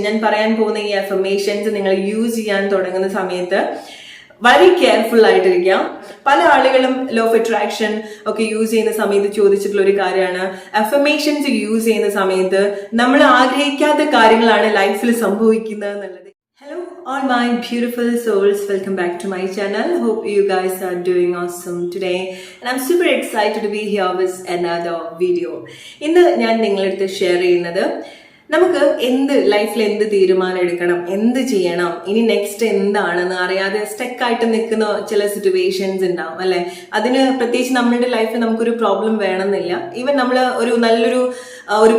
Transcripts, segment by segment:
ഞാൻ പറയാൻ പോകുന്ന ഈ അഫർമേഷൻസ് നിങ്ങൾ യൂസ് ചെയ്യാൻ തുടങ്ങുന്ന സമയത്ത് വളരെ കെയർഫുൾ ആയിട്ടിരിക്കാം. പല ആളുകളും ലോ ഓഫ് അട്രാക്ഷൻ ഒക്കെ യൂസ് ചെയ്യുന്ന സമയത്ത് ചോദിച്ചിട്ടുള്ള ഒരു കാര്യമാണ്, അഫർമേഷൻസ് യൂസ് ചെയ്യുന്ന സമയത്ത് നമ്മൾ ആഗ്രഹിക്കാത്ത കാര്യങ്ങളാണ് ലൈഫിൽ സംഭവിക്കുന്നത് എന്നുള്ളത്. Hello all my beautiful souls, welcome back to my channel. Hope you guys are doing awesome today and I'm super excited to be here with another video. ഇന്ന് ഞാൻ നിങ്ങളുടെ അടുത്ത് ഷെയർ ചെയ്യുന്നത് നമുക്ക് ലൈഫിൽ എന്ത് തീരുമാനം എടുക്കണം, എന്ത് ചെയ്യണം, ഇനി നെക്സ്റ്റ് എന്താണെന്ന് അറിയാതെ സ്റ്റക്കായിട്ട് നിൽക്കുന്ന ചില സിറ്റുവേഷൻസ് ഉണ്ടാവും അല്ലെ. അതിന് പ്രത്യേകിച്ച് നമ്മളുടെ ലൈഫിൽ നമുക്കൊരു പ്രോബ്ലം വേണമെന്നില്ല. ഈവൻ നമ്മൾ നല്ലൊരു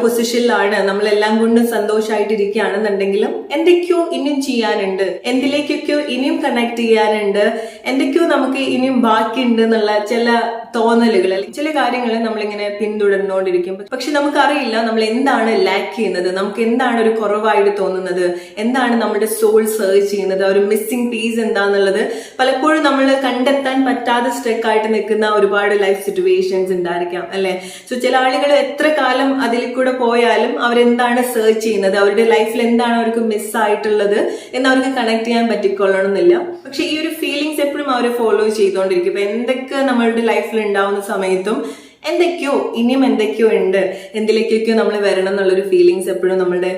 പൊസിഷനിലാണ്, നമ്മളെല്ലാം കൊണ്ട് സന്തോഷമായിട്ടിരിക്കുകയാണെന്നുണ്ടെങ്കിലും എന്തൊക്കെയോ ഇനിയും ചെയ്യാനുണ്ട്, എന്തിലേക്കൊക്കെയോ ഇനിയും കണക്ട് ചെയ്യാനുണ്ട്, എന്തൊക്കെയോ നമുക്ക് ഇനിയും ബാക്കിയുണ്ട് എന്നുള്ള ചില തോന്നലുകൾ, ചില കാര്യങ്ങൾ നമ്മളിങ്ങനെ പിന്തുടർന്നുകൊണ്ടിരിക്കും. പക്ഷെ നമുക്കറിയില്ല നമ്മൾ എന്താണ് ലാക്ക് ചെയ്യുന്നത്, നമുക്ക് എന്താണ് ഒരു കുറവായിട്ട് തോന്നുന്നത്, എന്താണ് നമ്മുടെ സോൾ സെർച്ച് ചെയ്യുന്നത്, ഒരു മിസ്സിംഗ് പീസ് എന്താന്നുള്ളത് പലപ്പോഴും നമ്മൾ കണ്ടെത്താൻ പറ്റാതെ സ്റ്റക്കായിട്ട് നിൽക്കുന്ന ഒരുപാട് ലൈഫ് സിറ്റുവേഷൻസ് ഉണ്ടായിരിക്കാം അല്ലെ. സോ ചില ആളുകൾ എത്ര കാലം അതിൽ കൂടെ പോയാലും അവരെന്താണ് സെർച്ച് ചെയ്യുന്നത്, അവരുടെ ലൈഫിൽ എന്താണ് അവർക്ക് മിസ്സായിട്ടുള്ളത് എന്ന് അവർക്ക് കണക്ട് ചെയ്യാൻ പറ്റിക്കൊള്ളണമെന്നില്ല. പക്ഷെ ഈ ഒരു ഫീലിങ്സ് എപ്പോഴും അവർ ഫോളോ ചെയ്തുകൊണ്ടിരിക്കും. ഇപ്പൊ എന്തൊക്കെ നമ്മളുടെ ലൈഫിൽ ഉണ്ടാവുന്ന സമയത്തും ഇനിയും എന്തൊക്കെയോ ഉണ്ട്, എന്തിലേക്കൊക്കെയോ നമ്മൾ വരണം എന്നുള്ളൊരു ഫീലിങ്സ് എപ്പോഴും നമ്മുടെ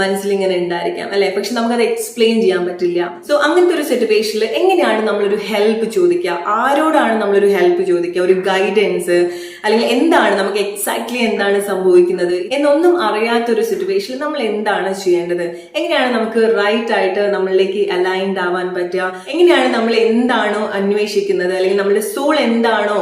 മനസ്സിൽ ഇങ്ങനെ ഉണ്ടായിരിക്കാം അല്ലെ. പക്ഷെ നമുക്കത് എക്സ്പ്ലെയിൻ ചെയ്യാൻ പറ്റില്ല. സോ അങ്ങനത്തെ ഒരു സിറ്റുവേഷനിൽ എങ്ങനെയാണ് നമ്മളൊരു ഹെൽപ്പ് ചോദിക്കുക, ആരോടാണ് നമ്മളൊരു ഹെൽപ്പ് ചോദിക്കുക, ഒരു ഗൈഡൻസ് അല്ലെങ്കിൽ എന്താണ് നമുക്ക് എക്സാക്ട്ലി എന്താണ് സംഭവിക്കുന്നത് എന്നൊന്നും അറിയാത്തൊരു സിറ്റുവേഷനിൽ നമ്മൾ എന്താണ് ചെയ്യേണ്ടത്, എങ്ങനെയാണ് നമുക്ക് റൈറ്റ് ആയിട്ട് നമ്മളിലേക്ക് അലൈൻഡ് ആവാൻ പറ്റുക, എങ്ങനെയാണ് നമ്മൾ എന്താണോ അന്വേഷിക്കുന്നത് അല്ലെങ്കിൽ നമ്മുടെ സോൾ എന്താണോ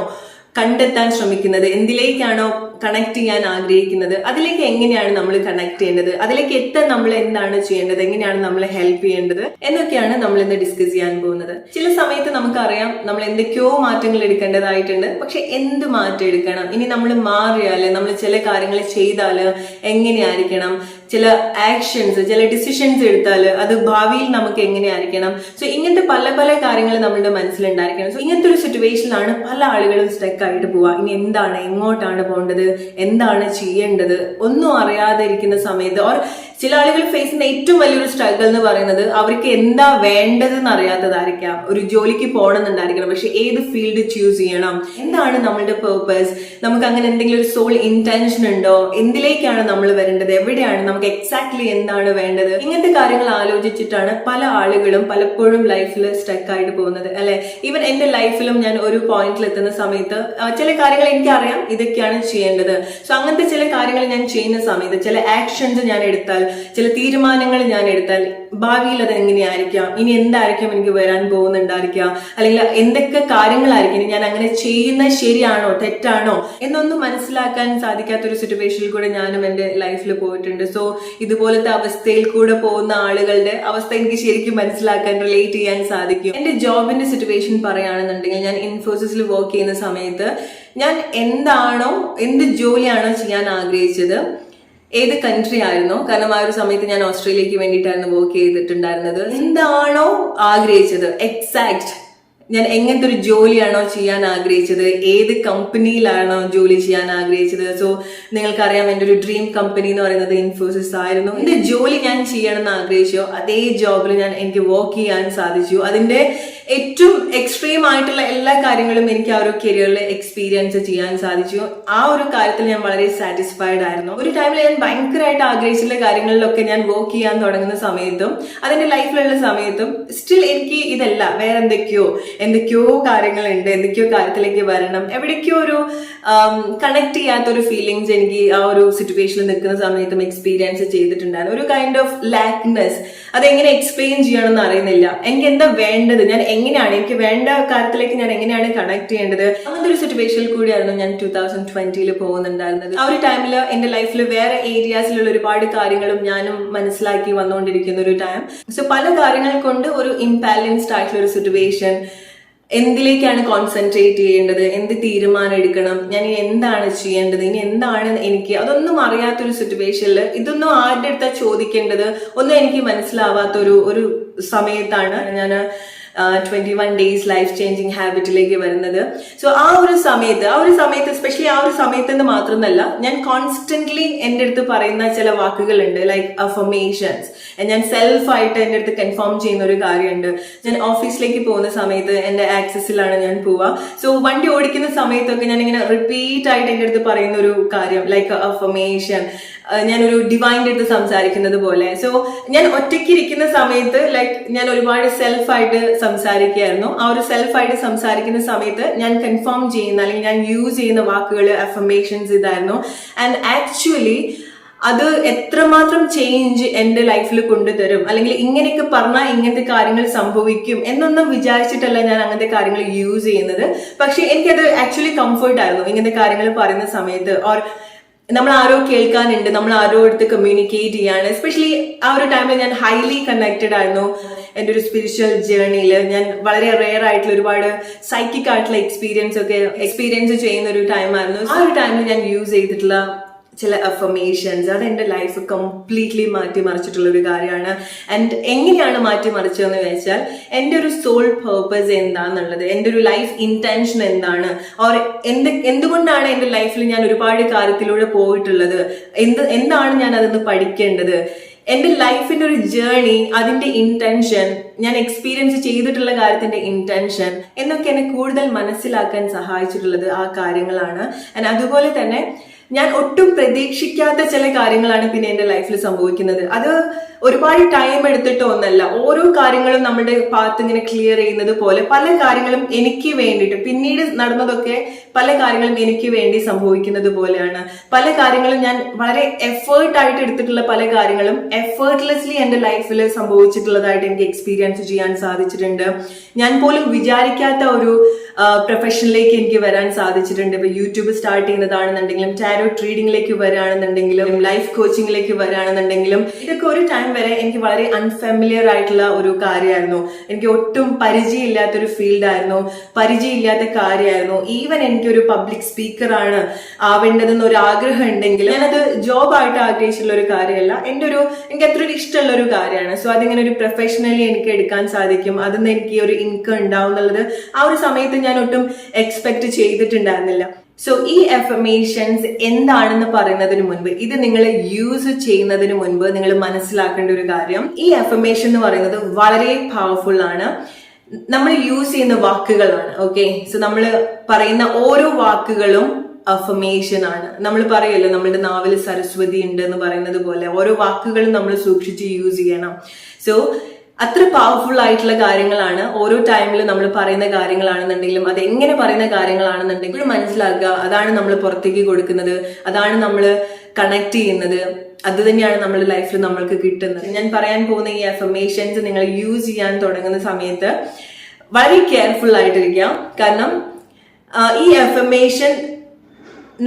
കണ്ടെത്താൻ ശ്രമിക്കുന്നത്, എന്തിലേക്കാണോ കണക്ട് ചെയ്യാൻ ആഗ്രഹിക്കുന്നത് അതിലേക്ക് എങ്ങനെയാണ് നമ്മൾ കണക്ട് ചെയ്യേണ്ടത്, അതിലേക്ക് എത്താൻ നമ്മൾ എന്താണ് ചെയ്യേണ്ടത്, എങ്ങനെയാണ് നമ്മളെ ഹെൽപ്പ് ചെയ്യേണ്ടത് എന്നൊക്കെയാണ് നമ്മൾ ഇന്ന് ഡിസ്കസ് ചെയ്യാൻ പോകുന്നത്. ചില സമയത്ത് നമുക്കറിയാം നമ്മൾ എന്തൊക്കെയോ മാറ്റങ്ങൾ എടുക്കേണ്ടതായിട്ടുണ്ട്. പക്ഷെ എന്ത് മാറ്റം എടുക്കണം, ഇനി നമ്മൾ മാറിയാല്, നമ്മൾ ചില കാര്യങ്ങൾ ചെയ്താല് എങ്ങനെയായിരിക്കണം, ചില ആക്ഷൻസ്, ചില ഡിസിഷൻസ് എടുത്താൽ അത് ഭാവിയിൽ നമുക്ക് എങ്ങനെയായിരിക്കണം. സോ ഇങ്ങനത്തെ പല പല കാര്യങ്ങൾ നമ്മുടെ മനസ്സിലുണ്ടായിരിക്കണം. സോ ഇങ്ങനത്തെ ഒരു സിറ്റുവേഷനിലാണ് പല ആളുകളും സ്റ്റക്ക് ആയിട്ട് പോവുക. ഇനി എന്താണ്, എങ്ങോട്ടാണ് പോകേണ്ടത്, എന്താണ് ചെയ്യേണ്ടത് ഒന്നും അറിയാതെ ഇരിക്കുന്ന സമയത്ത്, ഓർ ചില ആളുകൾ ഫേസ് ചെയ്യുന്ന ഏറ്റവും വലിയൊരു സ്ട്രഗിൾ എന്ന് പറയുന്നത് അവർക്ക് എന്താ വേണ്ടതെന്ന് അറിയാത്തതായിരിക്കാം. ഒരു ജോലിക്ക് പോകണമെന്നുണ്ടായിരിക്കണം, പക്ഷെ ഏത് ഫീൽഡ് ചൂസ് ചെയ്യണം, എന്താണ് നമ്മളുടെ പേർപ്പസ്, നമുക്ക് അങ്ങനെ എന്തെങ്കിലും ഒരു സോൾ ഇന്റൻഷൻ ഉണ്ടോ, എന്തിലേക്കാണ് നമ്മൾ വരേണ്ടത്, എവിടെയാണ് നമുക്ക് എക്സാക്ട്ലി എന്താണ് വേണ്ടത്, ഇങ്ങനത്തെ കാര്യങ്ങൾ ആലോചിച്ചിട്ടാണ് പല ആളുകളും പലപ്പോഴും ലൈഫിൽ സ്റ്റക്ക് ആയിട്ട് പോകുന്നത് അല്ലെ. ഈവൻ എന്റെ ലൈഫിലും ഞാൻ ഒരു പോയിന്റിൽ എത്തുന്ന സമയത്ത് ചില കാര്യങ്ങൾ എനിക്കറിയാം ഇതൊക്കെയാണ് ചെയ്യേണ്ടത്. സോ അങ്ങനത്തെ ചില കാര്യങ്ങൾ ഞാൻ ചെയ്യുന്ന സമയത്ത്, ചില ആക്ഷൻസ് ഞാൻ എടുത്താൽ, ചില തീരുമാനങ്ങൾ ഞാൻ എടുത്താൽ ഭാവിയിൽ അത് എങ്ങനെയായിരിക്കാം, ഇനി എന്തായിരിക്കും എനിക്ക് വരാൻ പോകുന്നുണ്ടായിരിക്കാം, അല്ലെങ്കിൽ എന്തൊക്കെ കാര്യങ്ങളായിരിക്കും, ഇനി ഞാൻ അങ്ങനെ ചെയ്യുന്നത് ശരിയാണോ തെറ്റാണോ എന്നൊന്നും മനസ്സിലാക്കാൻ സാധിക്കാത്തൊരു സിറ്റുവേഷനിൽ കൂടെ ഞാനും എന്റെ ലൈഫിൽ പോയിട്ടുണ്ട്. സോ ഇതുപോലത്തെ അവസ്ഥയിൽ കൂടെ പോകുന്ന ആളുകളുടെ അവസ്ഥ എനിക്ക് ശരിക്കും മനസ്സിലാക്കാൻ, റിലേറ്റ് ചെയ്യാൻ സാധിക്കും. എന്റെ ജോബിന്റെ സിറ്റുവേഷൻ പറയുകയാണെന്നുണ്ടെങ്കിൽ, ഞാൻ ഇൻഫോസിസിൽ വർക്ക് ചെയ്യുന്ന സമയത്ത് ഞാൻ എന്ത് ജോലിയാണോ ചെയ്യാൻ ആഗ്രഹിച്ചത്, ഏത് കൺട്രി ആയിരുന്നോ, കാരണം ആ ഒരു സമയത്ത് ഞാൻ ഓസ്ട്രേലിയക്ക് വേണ്ടിയിട്ടായിരുന്നു വർക്ക് ചെയ്തിട്ടുണ്ടായിരുന്നത്, എന്താണോ ആഗ്രഹിച്ചത് എക്സാക്ട്, ഞാൻ എങ്ങനത്തെ ഒരു ജോലിയാണോ ചെയ്യാൻ ആഗ്രഹിച്ചത്, ഏത് കമ്പനിയിലാണോ ജോലി ചെയ്യാൻ ആഗ്രഹിച്ചത്. സോ നിങ്ങൾക്കറിയാം എന്റെ ഒരു ഡ്രീം കമ്പനി എന്ന് പറയുന്നത് ഇൻഫോസിസ് ആയിരുന്നു. എന്ത് ജോലി ഞാൻ ചെയ്യണമെന്ന് ആഗ്രഹിച്ചോ അതേ ജോബിൽ എനിക്ക് വർക്ക് ചെയ്യാൻ സാധിച്ചു. അതിന്റെ ഏറ്റവും എക്സ്ട്രീം ആയിട്ടുള്ള എല്ലാ കാര്യങ്ങളും എനിക്ക് ആ ഒരു കരിയറിൽ എക്സ്പീരിയൻസ് ചെയ്യാൻ സാധിച്ചു. ആ ഒരു കാര്യത്തിൽ ഞാൻ വളരെ സാറ്റിസ്ഫൈഡ് ആയിരുന്നു. ഒരു ടൈമിൽ ഞാൻ ഭയങ്കരമായിട്ട് ആഗ്രഹിച്ചിട്ടുള്ള കാര്യങ്ങളിലൊക്കെ ഞാൻ വർക്ക് ചെയ്യാൻ തുടങ്ങുന്ന സമയത്തും അതിന്റെ ലൈഫിലുള്ള സമയത്തും സ്റ്റിൽ എനിക്ക് ഇതല്ല, വേറെ എന്തൊക്കെയോ കാര്യങ്ങളുണ്ട്, എന്തൊക്കെയോ കാര്യത്തിലേക്ക് വരണം, എവിടേക്കോ ഒരു കണക്ട് ചെയ്യാത്തൊരു ഫീലിങ്സ് എനിക്ക് ആ ഒരു സിറ്റുവേഷനിൽ നിൽക്കുന്ന സമയത്തും എക്സ്പീരിയൻസ് ചെയ്തിട്ടുണ്ടായിരുന്നു. ഒരു കൈൻഡ് ഓഫ് ലാക്ക്നെസ്, അതെങ്ങനെ എക്സ്പ്ലെയിൻ ചെയ്യണമെന്ന് അറിയുന്നില്ല. എനിക്ക് എന്താ വേണ്ടത്, ഞാൻ എങ്ങനെയാണ്, എനിക്ക് വേണ്ട കാര്യത്തിലേക്ക് ഞാൻ എങ്ങനെയാണ് കണക്ട് ചെയ്യേണ്ടത്, അങ്ങനത്തെ ഒരു സിറ്റുവേഷനിൽ കൂടിയായിരുന്നു ഞാൻ 2020 പോകുന്നുണ്ടായിരുന്നത്. ആ ഒരു ടൈമിൽ എന്റെ ലൈഫിൽ വേറെ ഏരിയാസിലുള്ള ഒരുപാട് കാര്യങ്ങളും ഞാനും മനസ്സിലാക്കി വന്നുകൊണ്ടിരിക്കുന്ന ഒരു ടൈം. സോ പല കാര്യങ്ങൾ കൊണ്ട് ഒരു ഇംബാലൻസ്ഡ് ആയിട്ടുള്ള ഒരു സിറ്റുവേഷൻ, എന്തിലേക്കാണ് കോൺസെൻട്രേറ്റ് ചെയ്യേണ്ടത്, എന്ത് തീരുമാനം എടുക്കണം, ഞാൻ ഇനി എന്താണ് ചെയ്യേണ്ടത്, ഇനി എന്താണ് എനിക്ക്, അതൊന്നും അറിയാത്തൊരു സിറ്റുവേഷനിൽ ഇതൊന്നും ആരുടെ അടുത്താ ചോദിക്കേണ്ടത് ഒന്നും എനിക്ക് മനസ്സിലാവാത്തൊരു സമയത്താണ് ഞാൻ 21 days ലൈഫ് ചേഞ്ചിങ് ഹാബിറ്റിലേക്ക് വരുന്നത്. സോ ആ ഒരു സമയത്ത് എസ്പെഷ്യലി ആ ഒരു സമയത്ത് എന്ന് മാത്രമല്ല, ഞാൻ കോൺസ്റ്റന്റ്ലി എൻ്റെ അടുത്ത് പറയുന്ന ചില വാക്കുകളുണ്ട്, ലൈക്ക് അഫർമേഷൻസ്. ഞാൻ സെൽഫായിട്ട് എൻ്റെ അടുത്ത് കൺഫേം ചെയ്യുന്ന ഒരു കാര്യമുണ്ട്. ഞാൻ ഓഫീസിലേക്ക് പോകുന്ന സമയത്ത് എൻ്റെ ആക്സസിലാണ് ഞാൻ പോവുക. സോ വണ്ടി ഓടിക്കുന്ന സമയത്തൊക്കെ ഞാൻ ഇങ്ങനെ റിപ്പീറ്റ് ആയിട്ട് എൻ്റെ അടുത്ത് പറയുന്ന ഒരു കാര്യം, ലൈക്ക് അഫർമേഷൻ, ഞാനൊരു ഡിവൈൻ്റെ അടുത്ത് സംസാരിക്കുന്നത് പോലെ. സോ ഞാൻ ഒറ്റയ്ക്ക് ഇരിക്കുന്ന സമയത്ത് ലൈക്ക് ഞാൻ ഒരുപാട് സെൽഫായിട്ട് സംസാരിക്കുകയായിരുന്നു. ആ ഒരു സെൽഫായിട്ട് സംസാരിക്കുന്ന സമയത്ത് ഞാൻ കൺഫേം ചെയ്യുന്ന അല്ലെങ്കിൽ ഞാൻ യൂസ് ചെയ്യുന്ന വാക്കുകൾ അഫർമേഷൻസ് ഇതായിരുന്നു. ആൻഡ് ആക്ച്വലി അത് എത്രമാത്രം ചേഞ്ച് എൻ്റെ ലൈഫിൽ കൊണ്ടുതരും, അല്ലെങ്കിൽ ഇങ്ങനെയൊക്കെ പറഞ്ഞാൽ ഇങ്ങനത്തെ കാര്യങ്ങൾ സംഭവിക്കും എന്നൊന്നും വിചാരിച്ചിട്ടല്ല ഞാൻ അങ്ങനത്തെ കാര്യങ്ങൾ യൂസ് ചെയ്യുന്നത്. പക്ഷെ എനിക്കത് ആക്ച്വലി കംഫർട്ടായിരുന്നു ഇങ്ങനത്തെ കാര്യങ്ങൾ പറയുന്ന സമയത്ത്. ഓർ നമ്മൾ ആരോ കേൾക്കാനുണ്ട്, നമ്മൾ ആരോ അടുത്ത് കമ്മ്യൂണിക്കേറ്റ് ചെയ്യാണ്. എസ്പെഷ്യലി ആ ഒരു ടൈമിൽ ഞാൻ ഹൈലി കണക്റ്റഡ് ആയിരുന്നു എൻ്റെ ഒരു സ്പിരിച്വൽ ജേർണിയിൽ. ഞാൻ വളരെ റെയർ ആയിട്ടുള്ള ഒരുപാട് സൈക്കിക് ആയിട്ടുള്ള എക്സ്പീരിയൻസ് ചെയ്യുന്ന ഒരു ടൈമായിരുന്നു. ആ ഒരു ടൈമിൽ ഞാൻ യൂസ് ചെയ്തിട്ടുള്ള ചില അഫർമേഷൻസ് അത് എൻ്റെ ലൈഫ് കംപ്ലീറ്റ്ലി മാറ്റിമറിച്ചിട്ടുള്ള ഒരു കാര്യമാണ്. ആൻഡ് എങ്ങനെയാണ് മാറ്റിമറിച്ചതെന്ന് വെച്ചാൽ, എൻ്റെ ഒരു സോൾ പേർപ്പസ് എന്താണെന്നുള്ളത്, എൻ്റെ ഒരു ലൈഫ് ഇന്റൻഷൻ എന്താണ്, ഓർ എന്തുകൊണ്ടാണ് എൻ്റെ ലൈഫിൽ ഞാൻ ഒരുപാട് കാര്യത്തിലൂടെ പോയിട്ടുള്ളത്, എന്താണ് ഞാൻ അതൊന്ന് പഠിക്കേണ്ടത്, എൻ്റെ ലൈഫിന്റെ ഒരു ജേർണി, അതിന്റെ ഇന്റൻഷൻ, ഞാൻ എക്സ്പീരിയൻസ് ചെയ്തിട്ടുള്ള കാര്യത്തിന്റെ ഇന്റൻഷൻ എന്നൊക്കെ എന്നെ കൂടുതൽ മനസ്സിലാക്കാൻ സഹായിച്ചിട്ടുള്ളത് ആ കാര്യങ്ങളാണ്. ആൻഡ് അതുപോലെ തന്നെ ഞാൻ ഒട്ടും പ്രതീക്ഷിക്കാത്ത ചില കാര്യങ്ങളാണ് പിന്നെ എൻ്റെ ലൈഫിൽ സംഭവിക്കുന്നത്. അത് ഒരുപാട് ടൈം എടുത്തിട്ടോ ഒന്നല്ല. ഓരോ കാര്യങ്ങളും നമ്മുടെ പാത്ത് ഇങ്ങനെ ക്ലിയർ ചെയ്യുന്നത് പോലെ പല കാര്യങ്ങളും എനിക്ക് വേണ്ടിയിട്ട്, പിന്നീട് നടന്നതൊക്കെ പല കാര്യങ്ങളും എനിക്ക് വേണ്ടി സംഭവിക്കുന്നത് പോലെയാണ്. പല കാര്യങ്ങളും ഞാൻ വളരെ എഫേർട്ടായിട്ട് എടുത്തിട്ടുള്ള പല കാര്യങ്ങളും എഫേർട്ട്ലെസ്ലി എൻ്റെ ലൈഫിൽ സംഭവിച്ചിട്ടുള്ളതായിട്ട് എനിക്ക് എക്സ്പീരിയൻസ് ചെയ്യാൻ സാധിച്ചിട്ടുണ്ട്. ഞാൻ പോലും വിചാരിക്കാത്ത ഒരു പ്രൊഫഷനിലേക്ക് എനിക്ക് വരാൻ സാധിച്ചിട്ടുണ്ട്. ഇപ്പൊ യൂട്യൂബ് സ്റ്റാർട്ട് ചെയ്യുന്നതാണെന്നുണ്ടെങ്കിലും, ടാരോ ട്രീഡിംഗിലേക്ക് വരികയാണെന്നുണ്ടെങ്കിലും, ലൈഫ് കോച്ചിങ്ങിലേക്ക് വരികയാണെന്നുണ്ടെങ്കിലും, ഇതൊക്കെ ഒരു ടൈം വരെ എനിക്ക് വളരെ അൺഫെമിലിയർ ആയിട്ടുള്ള ഒരു കാര്യമായിരുന്നു. എനിക്ക് ഒട്ടും പരിചയമില്ലാത്തൊരു ഫീൽഡായിരുന്നു, പരിചയമില്ലാത്ത കാര്യമായിരുന്നു. ഈവൻ എനിക്കൊരു പബ്ലിക് സ്പീക്കറാണ് ആവേണ്ടതെന്ന് ഒരു ആഗ്രഹം ഉണ്ടെങ്കിൽ ഞാനത് ജോബായിട്ട് ആഗ്രഹിച്ചിട്ടുള്ള ഒരു കാര്യമല്ല, എനിക്ക് അത്ര ഒരു ഇഷ്ടമുള്ള ഒരു കാര്യമാണ്. സോ അതിങ്ങനെ ഒരു പ്രൊഫഷണലി എനിക്ക് എടുക്കാൻ സാധിക്കും, അതിന്ന് എനിക്ക് ഒരു ഇൻകം ഉണ്ടാവും എന്നുള്ളത് ആ ഒരു സമയത്ത് ഞാൻ ഒട്ടും എക്സ്പെക്ട് ചെയ്തിട്ടുണ്ടായിരുന്നില്ല. സോ ഈ അഫർമേഷൻസ് എന്താണെന്ന് പറയുന്നതിന് മുൻപ്, ഇത് നിങ്ങൾ യൂസ് ചെയ്യുന്നതിന് മുൻപ് നിങ്ങൾ മനസ്സിലാക്കേണ്ട ഒരു കാര്യം, ഈ അഫർമേഷൻ എന്ന് പറയുന്നത് വളരെ പവർഫുൾ ആണ്. നമ്മൾ യൂസ് ചെയ്യുന്ന വാക്കുകളാണ്. ഓക്കെ, സോ നമ്മൾ പറയുന്ന ഓരോ വാക്കുകളും അഫർമേഷൻ ആണ്. നമ്മൾ പറയല്ലോ നമ്മളുടെ നാവിൽ സരസ്വതി ഉണ്ട് എന്ന് പറയുന്നത് പോലെ ഓരോ വാക്കുകളും നമ്മൾ സൂക്ഷിച്ച് യൂസ് ചെയ്യണം. സോ അത്ര പവർഫുൾ ആയിട്ടുള്ള കാര്യങ്ങളാണ്. ഓരോ ടൈമിലും നമ്മൾ പറയുന്ന കാര്യങ്ങളാണെന്നുണ്ടെങ്കിലും, അത് എങ്ങനെ പറയുന്ന കാര്യങ്ങളാണെന്നുണ്ടെങ്കിലും മനസ്സിലാക്കുക. അതാണ് നമ്മൾ പുറത്തേക്ക് കൊടുക്കുന്നത്, അതാണ് നമ്മൾ കണക്ട് ചെയ്യുന്നത്, അത് തന്നെയാണ് നമ്മുടെ ലൈഫിൽ നമ്മൾക്ക് കിട്ടുന്നത്. ഞാൻ പറയാൻ പോകുന്ന ഈ അഫർമേഷൻസ് നിങ്ങൾ യൂസ് ചെയ്യാൻ തുടങ്ങുന്ന സമയത്ത് വളരെ കെയർഫുൾ ആയിട്ടിരിക്കാം. കാരണം ഈ അഫർമേഷൻ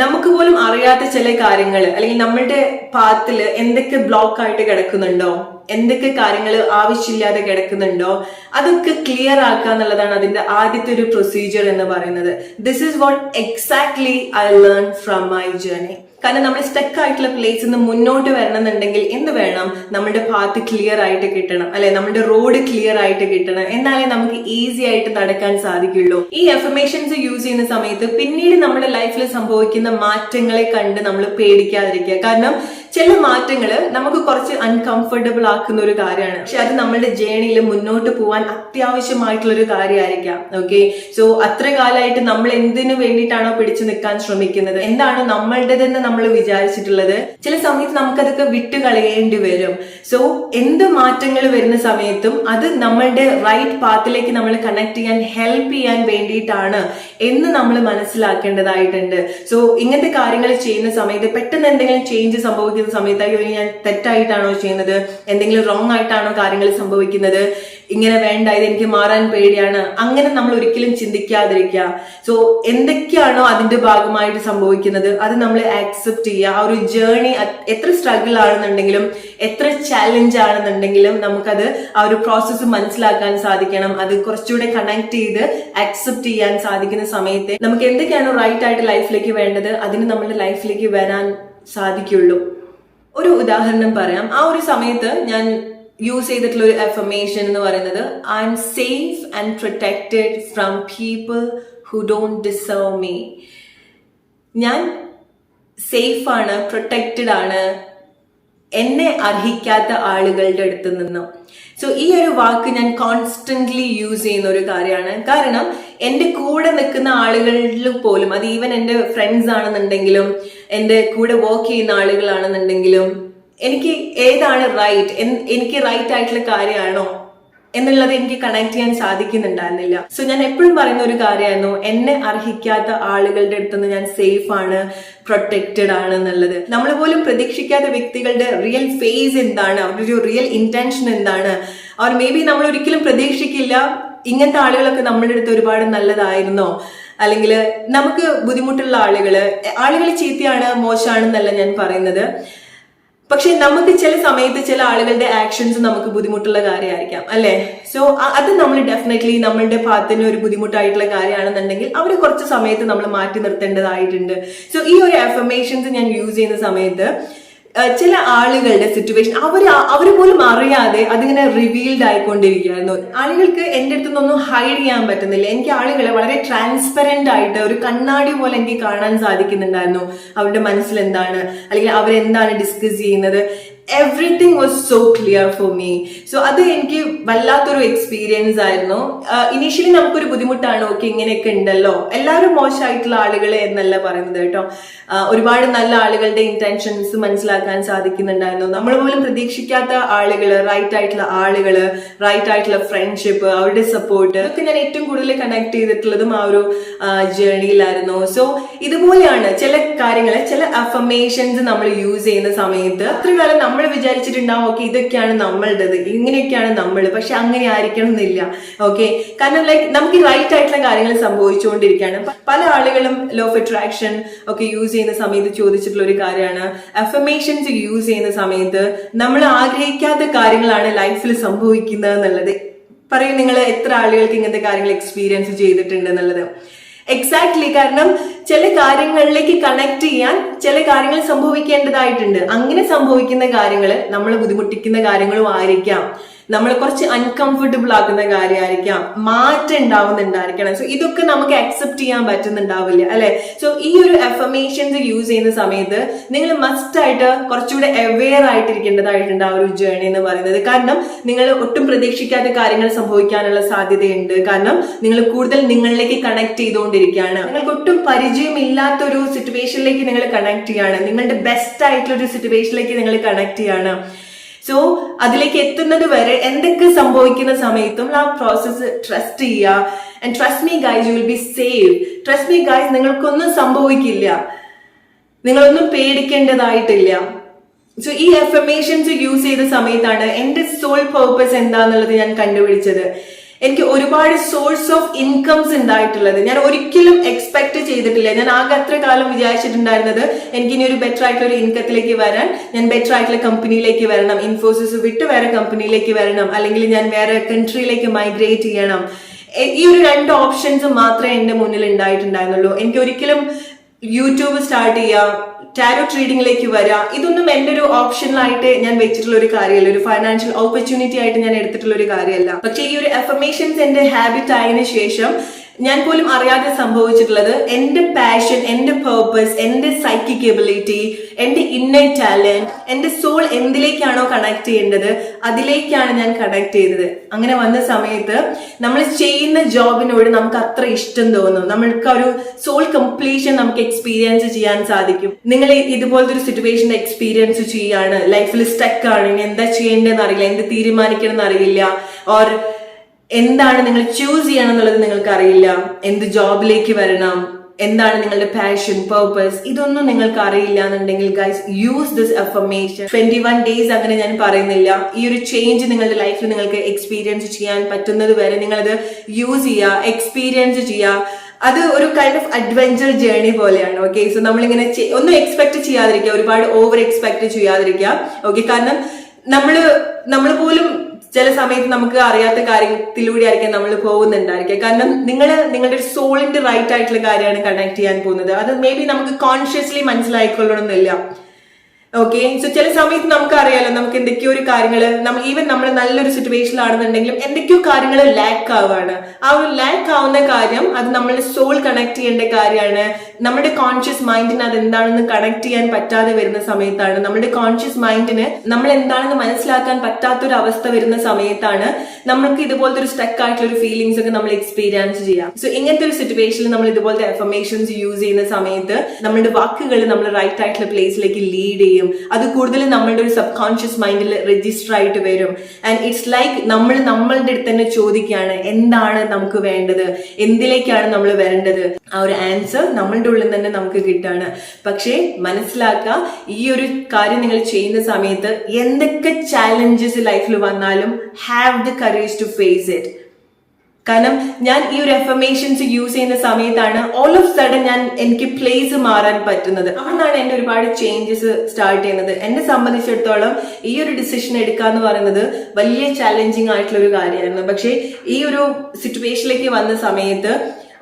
നമുക്ക് പോലും അറിയാത്ത ചില കാര്യങ്ങൾ, അല്ലെങ്കിൽ നമ്മളുടെ പാത്തിൽ എന്തൊക്കെ ബ്ലോക്ക് ആയിട്ട് കിടക്കുന്നുണ്ടോ, എന്തൊക്കെ കാര്യങ്ങൾ ആവശ്യമില്ലാതെ കിടക്കുന്നുണ്ടോ, അതൊക്കെ ക്ലിയർ ആക്കുക എന്നുള്ളതാണ് അതിന്റെ ആദ്യത്തെ ഒരു പ്രൊസീജിയർ എന്ന് പറയുന്നത്. This is what exactly I learn from my journey. കാരണം നമ്മൾ സ്റ്റക്ക് ആയിട്ടുള്ള പ്ലേസിൽ നിന്ന് മുന്നോട്ട് വരണമെന്നുണ്ടെങ്കിൽ എന്ത് വേണം, നമ്മുടെ പാത്ത് ക്ലിയർ ആയിട്ട് കിട്ടണം, അല്ലെ, നമ്മുടെ റോഡ് ക്ലിയർ ആയിട്ട് കിട്ടണം. എന്നാലേ നമുക്ക് ഈസി ആയിട്ട് നടക്കാൻ സാധിക്കുള്ളൂ. ഈ അഫർമേഷൻസ് യൂസ് ചെയ്യുന്ന സമയത്ത് പിന്നീട് നമ്മുടെ ലൈഫിൽ സംഭവിക്കുന്ന മാറ്റങ്ങളെ കണ്ട് നമ്മൾ പേടിക്കാതിരിക്കുക. കാരണം ചില മാറ്റങ്ങൾ നമുക്ക് കുറച്ച് അൺകംഫർട്ടബിൾ ആക്കുന്ന ഒരു കാര്യമാണ്, പക്ഷെ അത് നമ്മുടെ ജേണിയിൽ മുന്നോട്ട് പോകാൻ അത്യാവശ്യമായിട്ടുള്ള ഒരു കാര്യമായിരിക്കാം. ഓക്കെ, സോ അത്ര കാലമായിട്ട് നമ്മൾ എന്തിനു വേണ്ടിയിട്ടാണോ പിടിച്ചു നിൽക്കാൻ ശ്രമിക്കുന്നത്, എന്താണോ നമ്മളുടേതെന്ന് നമ്മൾ വിചാരിച്ചിട്ടുള്ളത്, ചില സമയത്ത് നമുക്കതൊക്കെ വിട്ട് കളയേണ്ടി വരും. സോ എന്ത് മാറ്റങ്ങൾ വരുന്ന സമയത്തും അത് നമ്മളുടെ റൈറ്റ് പാത്തിലേക്ക് നമ്മൾ കണക്ട് ചെയ്യാൻ ഹെൽപ്പ് ചെയ്യാൻ വേണ്ടിയിട്ടാണ് എന്ന് നമ്മൾ മനസ്സിലാക്കേണ്ടതായിട്ടുണ്ട്. സോ ഇങ്ങനത്തെ കാര്യങ്ങൾ ചെയ്യുന്ന സമയത്ത് പെട്ടെന്ന് എന്തെങ്കിലും ചേഞ്ച് സംഭവിക്കുന്ന സമയത്തായി ഞാൻ തെറ്റായിട്ടാണോ ചെയ്യുന്നത്, എന്തെങ്കിലും റോങ് ആയിട്ടാണോ കാര്യങ്ങൾ സംഭവിക്കുന്നത്, ഇങ്ങനെ വേണ്ട, ഇത് എനിക്ക് മാറാൻ പേടിയാണ്, അങ്ങനെ നമ്മൾ ഒരിക്കലും ചിന്തിക്കാതിരിക്കുക. സോ എന്തൊക്കെയാണോ അതിന്റെ ഭാഗമായിട്ട് സംഭവിക്കുന്നത് അത് നമ്മൾ ആക്സെപ്റ്റ് ചെയ്യുക. ആ ഒരു ജേർണി എത്ര സ്ട്രഗിൾ ആണെന്നുണ്ടെങ്കിലും, എത്ര ചാലഞ്ച് ആണെന്നുണ്ടെങ്കിലും നമുക്കത് ആ ഒരു പ്രോസസ്സ് മനസ്സിലാക്കാൻ സാധിക്കണം. അത് കുറച്ചുകൂടെ കണക്ട് ചെയ്ത് ആക്സെപ്റ്റ് ചെയ്യാൻ സാധിക്കുന്ന സമയത്ത് നമുക്ക് എന്തൊക്കെയാണോ റൈറ്റ് ആയിട്ട് ലൈഫിലേക്ക് വേണ്ടത് അതിന് നമ്മുടെ ലൈഫിലേക്ക് വരാൻ സാധിക്കുള്ളൂ. ഒരു ഉദാഹരണം പറയാം. ആ ഒരു സമയത്ത് ഞാൻ യൂസ് ചെയ്തിട്ടുള്ള ഒരു അഫർമേഷൻ എന്ന് പറയുന്നത് I M safe and protected from people who don't deserve me. ഞാൻ സേഫ് ആണ്, പ്രൊട്ടക്റ്റഡ് ആണ് എന്നെ അർഹിക്കാത്ത ആളുകളുടെ അടുത്ത് നിന്നും. സോ ഈ ഒരു വാക്ക് ഞാൻ കോൺസ്റ്റന്റ്ലി യൂസ് ചെയ്യുന്ന ഒരു കാര്യമാണ്. കാരണം എന്റെ കൂടെ നിൽക്കുന്ന ആളുകളിൽ പോലും, അത് ഈവൻ എന്റെ ഫ്രണ്ട്സ് ആണെന്നുണ്ടെങ്കിലും എന്റെ കൂടെ വർക്ക് ചെയ്യുന്ന ആളുകളാണെന്നുണ്ടെങ്കിലും, എനിക്ക് ഏതാണ് റൈറ്റ്, എനിക്ക് റൈറ്റ് ആയിട്ടുള്ള കാര്യമാണോ എന്നുള്ളത് എനിക്ക് കണക്ട് ചെയ്യാൻ സാധിക്കുന്നുണ്ടായിരുന്നില്ല. സോ ഞാൻ എപ്പോഴും പറയുന്ന ഒരു കാര്യമായിരുന്നു, എന്നെ അർഹിക്കാത്ത ആളുകളുടെ അടുത്തുനിന്ന് ഞാൻ സേഫ് ആണ്, പ്രൊട്ടക്റ്റഡ് ആണ് എന്നുള്ളത്. നമ്മൾ പോലും പ്രതീക്ഷിക്കാത്ത വ്യക്തികളുടെ റിയൽ ഫേസ് എന്താണ്, അവരുടെ ഒരു റിയൽ ഇന്റൻഷൻ എന്താണ്, അവർ മേ ബി നമ്മൾ ഒരിക്കലും പ്രതീക്ഷിക്കില്ല ഇങ്ങനത്തെ ആളുകളൊക്കെ നമ്മുടെ അടുത്ത് ഒരുപാട് നല്ലതായിരുന്നോ, അല്ലെങ്കിൽ നമുക്ക് ബുദ്ധിമുട്ടുള്ള ആളുകൾ ചീത്തയാണ് മോശമാണെന്നല്ല ഞാൻ പറയുന്നത്. പക്ഷെ നമുക്ക് ചില സമയത്ത് ചില ആളുകളുടെ ആക്ഷൻസ് നമുക്ക് ബുദ്ധിമുട്ടുള്ള കാര്യമായിരിക്കാം അല്ലെ. സോ അത് നമ്മൾ ഡെഫിനറ്റ്ലി നമ്മളുടെ ഭാഗത്തിന് ഒരു ബുദ്ധിമുട്ടായിട്ടുള്ള കാര്യമാണെന്നുണ്ടെങ്കിൽ അവരെ കുറച്ച് സമയത്ത് നമ്മൾ മാറ്റി നിർത്തേണ്ടതായിട്ടുണ്ട്. സോ ഈ ഒരു അഫർമേഷൻസ് ഞാൻ യൂസ് ചെയ്യുന്ന സമയത്ത് ചില ആളുകളുടെ സിറ്റുവേഷൻ അവര് പോലും അറിയാതെ അതിങ്ങനെ റിവീൽഡ് ആയിക്കൊണ്ടിരിക്കുകയായിരുന്നു. ആളുകൾക്ക് എന്റെ അടുത്ത് നിന്നൊന്നും ഹൈഡ് ചെയ്യാൻ പറ്റുന്നില്ല. എനിക്ക് ആളുകളെ വളരെ ട്രാൻസ്പെറന്റ് ആയിട്ട് ഒരു കണ്ണാടി പോലെ എനിക്ക് കാണാൻ സാധിക്കുന്നുണ്ടായിരുന്നു. അവരുടെ മനസ്സിൽ എന്താണ്, അല്ലെങ്കിൽ അവരെന്താണ് ഡിസ്കസ് ചെയ്യുന്നത്, everything was so clear for me. So അത് എനിക്ക് വല്ലാത്തൊരു എക്സ്പീരിയൻസ് ആയിരുന്നു. ഇനീഷ്യലി നമുക്കൊരു ബുദ്ധിമുട്ടാണ്, ഓക്കെ ഇങ്ങനെയൊക്കെ ഉണ്ടല്ലോ, എല്ലാവരും മോശമായിട്ടുള്ള ആളുകളെ എന്നല്ല പറയുന്നത് കേട്ടോ. ഒരുപാട് നല്ല ആളുകളുടെ ഇന്റൻഷൻസ് മനസ്സിലാക്കാൻ സാധിക്കുന്നുണ്ടായിരുന്നു. നമ്മൾ പോലും പ്രതീക്ഷിക്കാത്ത ആളുകള്, റൈറ്റ് ആയിട്ടുള്ള ഫ്രണ്ട്ഷിപ്പ്, അവരുടെ സപ്പോർട്ട്, ഇതൊക്കെ ഞാൻ ഏറ്റവും കൂടുതൽ കണക്ട് ചെയ്തിട്ടുള്ളതും ആ ഒരു ജേർണിയിലായിരുന്നു. സോ ഇതുപോലെയാണ് ചില കാര്യങ്ങൾ, ചില അഫർമേഷൻസ് നമ്മൾ യൂസ് ചെയ്യുന്ന സമയത്ത് അത്ര കാലം നമ്മൾ വിചാരിച്ചിട്ടുണ്ടാവും ഓക്കെ ഇതൊക്കെയാണ് നമ്മളുടേത്, ഇങ്ങനെയൊക്കെയാണ് നമ്മൾ, പക്ഷെ അങ്ങനെ ആയിരിക്കണം എന്നില്ല. ഓക്കെ, കാരണം ലൈക്ക് നമുക്ക് റൈറ്റ് ആയിട്ടുള്ള കാര്യങ്ങൾ സംഭവിച്ചുകൊണ്ടിരിക്കുകയാണ്. പല ആളുകളും ലോ ഓഫ് അട്രാക്ഷൻ ഒക്കെ യൂസ് ചെയ്യുന്ന സമയത്ത് ചോദിച്ചിട്ടുള്ള ഒരു കാര്യമാണ്, അഫർമേഷൻസ് യൂസ് ചെയ്യുന്ന സമയത്ത് നമ്മൾ ആഗ്രഹിക്കാത്ത കാര്യങ്ങളാണ് ലൈഫിൽ സംഭവിക്കുന്നത് എന്നുള്ളത്. പറയും നിങ്ങൾ എത്ര ആളുകൾക്ക് ഇങ്ങനത്തെ കാര്യങ്ങൾ എക്സ്പീരിയൻസ് ചെയ്തിട്ടുണ്ട് എന്നുള്ളത്. എക്സാക്ട്ലി, കാരണം ചില കാര്യങ്ങളിലേക്ക് കണക്ട് ചെയ്യാൻ ചില കാര്യങ്ങൾ സംഭവിക്കേണ്ടതായിട്ടുണ്ട്. അങ്ങനെ സംഭവിക്കുന്ന കാര്യങ്ങൾ നമ്മളെ ബുദ്ധിമുട്ടിക്കുന്ന കാര്യങ്ങളും ആയിരിക്കാം, നമ്മളെ കുറച്ച് അൺകംഫർട്ടബിൾ ആക്കുന്ന കാര്യമായിരിക്കാം, മാറ്റം ഉണ്ടാവുന്നുണ്ടായിരിക്കണം. സോ ഇതൊക്കെ നമുക്ക് അക്സെപ്റ്റ് ചെയ്യാൻ പറ്റുന്നുണ്ടാവില്ല അല്ലെ. സോ ഈ ഒരു അഫർമേഷൻസ് യൂസ് ചെയ്യുന്ന സമയത്ത് നിങ്ങൾ മസ്റ്റ് ആയിട്ട് കുറച്ചുകൂടെ അവെയർ ആയിട്ടിരിക്കേണ്ടതായിട്ടുണ്ട് ആ ഒരു ജേർണി എന്ന് പറയുന്നത്. കാരണം നിങ്ങൾ ഒട്ടും പ്രതീക്ഷിക്കാത്ത കാര്യങ്ങൾ സംഭവിക്കാനുള്ള സാധ്യതയുണ്ട്. കാരണം നിങ്ങൾ കൂടുതൽ നിങ്ങളിലേക്ക് കണക്ട് ചെയ്തുകൊണ്ടിരിക്കുകയാണ്. നിങ്ങൾക്ക് ഒട്ടും പരിചയമില്ലാത്ത ഒരു സിറ്റുവേഷനിലേക്ക് നിങ്ങൾ കണക്ട് ചെയ്യാണ്, നിങ്ങളുടെ ബെസ്റ്റ് ആയിട്ടുള്ള ഒരു സിറ്റുവേഷനിലേക്ക് നിങ്ങൾ കണക്ട് ചെയ്യാണ്. സോ അതിലേക്ക് എത്തുന്നത് വരെ എന്തൊക്കെ സംഭവിക്കുന്ന സമയത്തും ആ പ്രോസസ്സ് ട്രസ്റ്റ് ചെയ്യുക. And trust me guys, you will be safe. Trust me guys, നിങ്ങൾക്കൊന്നും സംഭവിക്കില്ല, നിങ്ങളൊന്നും പേടിക്കേണ്ടതായിട്ടില്ല. സോ ഈ അഫർമേഷൻസ് യൂസ് ചെയ്ത സമയത്താണ് എന്റെ സോൾ പർപ്പസ് എന്താന്നുള്ളത് ഞാൻ കണ്ടുപിടിച്ചത്. എനിക്ക് ഒരുപാട് സോഴ്സ് ഓഫ് ഇൻകംസ് ഉണ്ടായിട്ടുള്ളത് ഞാൻ ഒരിക്കലും എക്സ്പെക്ട് ചെയ്തിട്ടില്ല. ഞാൻ ആകെ അത്ര കാലം വിചാരിച്ചിട്ടുണ്ടായിരുന്നത് എനിക്ക് ഇനി ഒരു ബെറ്റർ ആയിട്ടുള്ള ഒരു ഇൻകത്തിലേക്ക് വരാൻ ഞാൻ ബെറ്റർ ആയിട്ടുള്ള കമ്പനിയിലേക്ക് വരണം, ഇൻഫോസിസ് വിട്ട് വേറെ കമ്പനിയിലേക്ക് വരണം, അല്ലെങ്കിൽ ഞാൻ വേറെ കൺട്രിയിലേക്ക് മൈഗ്രേറ്റ് ചെയ്യണം. ഈ ഒരു രണ്ട് ഓപ്ഷൻസ് മാത്രമേ എന്റെ മുന്നിൽ ഉണ്ടായിട്ടുണ്ടായിരുന്നുള്ളൂ. എനിക്ക് ഒരിക്കലും യൂട്യൂബ് സ്റ്റാർട്ട് ചെയ്യാം, ടാരോ ട്രേഡിംഗിലേക്ക് വരാം, ഇതൊന്നും എൻ്റെ ഒരു ഓപ്ഷനിലായിട്ട് ഞാൻ വെച്ചിട്ടുള്ള ഒരു കാര്യമല്ല, ഒരു ഫൈനാൻഷ്യൽ ഓപ്പർച്യൂണിറ്റി ആയിട്ട് ഞാൻ എടുത്തിട്ടുള്ള ഒരു കാര്യമല്ല. പക്ഷെ ഈ ഒരു അഫർമേഷൻസ് എന്റെ ഹാബിറ്റ് ആയതിനു ശേഷം ഞാൻ പോലും അറിയാതെ സംഭവിച്ചിട്ടുള്ളത് എന്റെ പാഷൻ, എന്റെ പേർപ്പസ്, എന്റെ സൈക്കിക് എബിലിറ്റി, എന്റെ ഇന്നർ ടാലന്റ്, എന്റെ സോൾ എന്തിലേക്കാണോ കണക്ട് ചെയ്യേണ്ടത് അതിലേക്കാണ് ഞാൻ കണക്ട് ചെയ്തത്. അങ്ങനെ വന്ന സമയത്ത് നമ്മൾ ചെയ്യുന്ന ജോബിനോട് നമുക്ക് അത്ര ഇഷ്ടം തോന്നും, നമ്മൾക്ക് ഒരു സോൾ കംപ്ലീഷൻ നമുക്ക് എക്സ്പീരിയൻസ് ചെയ്യാൻ സാധിക്കും. നിങ്ങൾ ഇതുപോലത്തെ ഒരു സിറ്റുവേഷൻ എക്സ്പീരിയൻസ് ചെയ്യാണ്, ലൈഫിൽ സ്റ്റക്ക് ആണ്, ഇനി എന്താ ചെയ്യേണ്ടതെന്ന് അറിയില്ല, എന്ത് തീരുമാനിക്കണം എന്നറിയില്ല, ഓർ എന്താണ് നിങ്ങൾ ചൂസ് ചെയ്യണം എന്നുള്ളത് നിങ്ങൾക്ക് അറിയില്ല, എന്ത് ജോബിലേക്ക് വരണം, എന്താണ് നിങ്ങളുടെ പാഷൻ, പർപ്പസ്, ഇതൊന്നും നിങ്ങൾക്ക് അറിയില്ല എന്നുണ്ടെങ്കിൽ guys use this affirmation. 21 days അങ്ങനെ ഞാൻ പറയുന്നില്ല. ഈ ഒരു ചേഞ്ച് നിങ്ങളുടെ ലൈഫിൽ നിങ്ങൾക്ക് എക്സ്പീരിയൻസ് ചെയ്യാൻ പറ്റുന്നത് വരെ നിങ്ങളത് യൂസ് ചെയ്യുക, എക്സ്പീരിയൻസ് ചെയ്യുക. അത് ഒരു കൈൻഡ് ഓഫ് അഡ്വഞ്ചർ ജേർണി പോലെയാണ്. ഓക്കെ, സോ നമ്മളിങ്ങനെ ഒന്നും എക്സ്പെക്ട് ചെയ്യാതിരിക്കുക, ഒരുപാട് ഓവർ എക്സ്പെക്ട് ചെയ്യാതിരിക്കുക. ഓക്കെ, കാരണം നമ്മൾ പോലും ചില സമയത്ത് നമുക്ക് അറിയാത്ത കാര്യത്തിലൂടെ ആയിരിക്കും നമ്മൾ പോകുന്നുണ്ടായിരിക്കുക. കാരണം നിങ്ങളുടെ സോളിന്റെ റൈറ്റ് ആയിട്ടുള്ള കാര്യമാണ് കണക്ട് ചെയ്യാൻ പോകുന്നത്. അത് മേ ബി നമുക്ക് കോൺഷ്യസ്ലി മനസ്സിലായിക്കൊള്ളണമെന്നില്ല. ഓക്കെ. സോ ചില സമയത്ത് നമുക്കറിയാലോ, നമുക്ക് എന്തൊക്കെയോ ഒരു കാര്യങ്ങൾ ഈവൻ നമ്മൾ നല്ലൊരു സിറ്റുവേഷനിലാണെന്നുണ്ടെങ്കിലും എന്തൊക്കെയോ കാര്യങ്ങൾ ലാക്ക് ആവാണ്. ആ ഒരു ലാക്ക് ആവുന്ന കാര്യം അത് നമ്മളുടെ സോൾ കണക്ട് ചെയ്യേണ്ട കാര്യമാണ്. നമ്മുടെ കോൺഷ്യസ് മൈൻഡിന് അത് എന്താണെന്ന് കണക്ട് ചെയ്യാൻ പറ്റാതെ വരുന്ന സമയത്താണ്, നമ്മുടെ കോൺഷ്യസ് മൈൻഡിന് നമ്മൾ എന്താണെന്ന് മനസ്സിലാക്കാൻ പറ്റാത്തൊരു അവസ്ഥ വരുന്ന സമയത്താണ് നമ്മൾക്ക് ഇതുപോലത്തെ ഒരു സ്റ്റക്ക് ആയിട്ടുള്ള ഒരു ഫീലിംഗ്സ് ഒക്കെ നമ്മൾ എക്സ്പീരിയൻസ് ചെയ്യാം. സോ ഇങ്ങനത്തെ ഒരു സിറ്റുവേഷനിൽ നമ്മൾ ഇതുപോലത്തെ അഫർമേഷൻസ് യൂസ് ചെയ്യുന്ന സമയത്ത് നമ്മുടെ വാക്കുകൾ നമ്മൾ റൈറ്റ് ആയിട്ടുള്ള പ്ലേസിലേക്ക് ലീഡ് ചെയ്യും. അത് കൂടുതൽ നമ്മളുടെ ഒരു സബ് കോൺഷ്യസ് മൈൻഡിൽ രജിസ്റ്റർ ആയിട്ട് വരും. ആൻഡ് ഇറ്റ്സ് ലൈക്ക് നമ്മളുടെ അടുത്ത് തന്നെ ചോദിക്കുകയാണ്, എന്താണ് നമുക്ക് വേണ്ടത്, എന്തിലേക്കാണ് നമ്മൾ വരേണ്ടത്. ആ ഒരു ആൻസർ നമ്മളുടെ ഉള്ളിൽ തന്നെ നമുക്ക് കിട്ടാണ്. പക്ഷേ മനസ്സിലാക്കുക, ഈ ഒരു കാര്യം നിങ്ങൾ ചെയ്യുന്ന സമയത്ത് എന്തൊക്കെ ചാലഞ്ചസ് ലൈഫിൽ വന്നാലും have the courage to face it. കാരണം ഞാൻ ഈ ഒരു അഫർമേഷൻസ് യൂസ് ചെയ്യുന്ന സമയത്താണ് ഓൾ ഓഫ് സഡൻ എനിക്ക് പ്ലേസ് മാറാൻ പറ്റുന്നത്. അവിടുന്നാണ് എന്റെ ഒരുപാട് ചേഞ്ചസ് സ്റ്റാർട്ട് ചെയ്യുന്നത്. എന്നെ സംബന്ധിച്ചിടത്തോളം ഈ ഒരു ഡിസിഷൻ എടുക്കുക എന്ന് പറയുന്നത് വലിയ ചാലഞ്ചിങ് ആയിട്ടുള്ള ഒരു കാര്യമായിരുന്നു. പക്ഷേ ഈ ഒരു സിറ്റുവേഷനിലേക്ക് വന്ന സമയത്ത്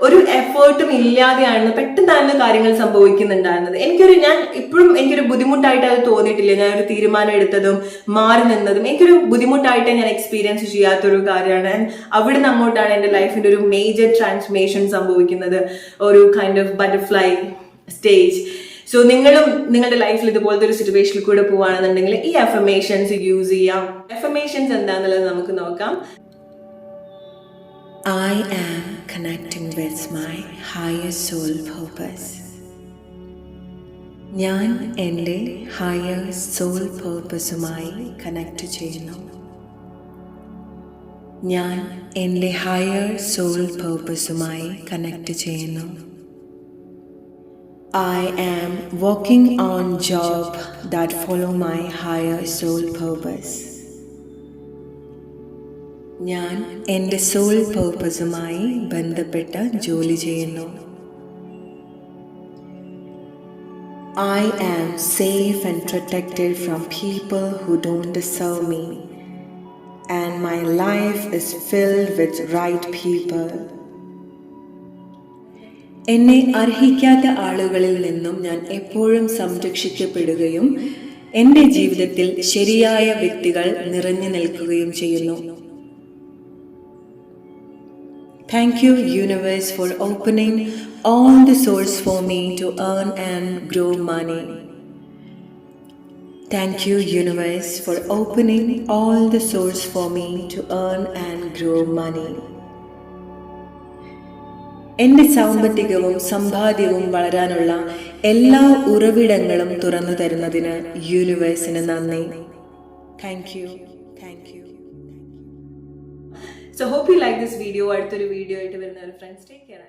ഒരു എഫേർട്ടും ഇല്ലാതെയാണ് പെട്ടെന്ന് കാര്യങ്ങൾ സംഭവിക്കുന്നുണ്ടായിരുന്നത്. ഞാൻ ഇപ്പോഴും എനിക്കൊരു ബുദ്ധിമുട്ടായിട്ട് അത് തോന്നിയിട്ടില്ല. ഞാനൊരു തീരുമാനം എടുത്തതും മാറി നിന്നതും എനിക്കൊരു ബുദ്ധിമുട്ടായിട്ട് ഞാൻ എക്സ്പീരിയൻസ് ചെയ്യാത്തൊരു കാര്യമാണ്. അവിടുന്ന് അങ്ങോട്ടാണ് എൻ്റെ ലൈഫിന്റെ ഒരു മേജർ ട്രാൻസ്ഫർമേഷൻ സംഭവിക്കുന്നത്, ഒരു kind of butterfly stage. So നിങ്ങളും നിങ്ങളുടെ ലൈഫിൽ ഇതുപോലത്തെ ഒരു സിറ്റുവേഷനിൽ കൂടെ പോവുകയാണെന്നുണ്ടെങ്കിൽ ഈ അഫർമേഷൻസ് യൂസ് ചെയ്യാം. അഫർമേഷൻസ് എന്താണെന്നുള്ളത് നമുക്ക് നോക്കാം. I am connecting with my higher soul purpose. ഞാൻ എൻ്റെ ഹയർ സോൾ പേർപ്പസുമായി കണക്ട് ചെയ്യുന്നു. ഞാൻ എൻ്റെ ഹയർ സോൾ പേർപ്പസുമായി കണക്ട് ചെയ്യുന്നു. I am working on job that follow my higher soul purpose. ഞാൻ എൻ്റെ സോൾ പേർപ്പസുമായി ബന്ധപ്പെട്ട ജോലി ചെയ്യുന്നു. I am safe and protected from people who don't deserve me, and my life is filled with right people. എന്നെ അർഹിക്കാത്ത ആളുകളിൽ നിന്നും ഞാൻ എപ്പോഴും സംരക്ഷിക്കപ്പെടുകയും എൻ്റെ ജീവിതത്തിൽ ശരിയായ വ്യക്തികൾ നിറഞ്ഞു നിൽക്കുകയും ചെയ്യുന്നു. Thank you, universe, for opening all the sources for me to earn and grow money. Thank you, universe, for opening all the sources for me to earn and grow money. എൻ്റെ സാമ്പത്തികവും സമ്പാദ്യവും വളരാനുള്ള എല്ലാ ഉറവിടങ്ങളും തുറന്നു തരുന്നതിന് യൂണിവേഴ്സിന് നന്ദി. Thank you. So hope you like this video. അടുത്തൊരു video ആയിട്ട് വരുന്ന ഫ്രണ്ട്സ്, ടേക്ക് കെയർ.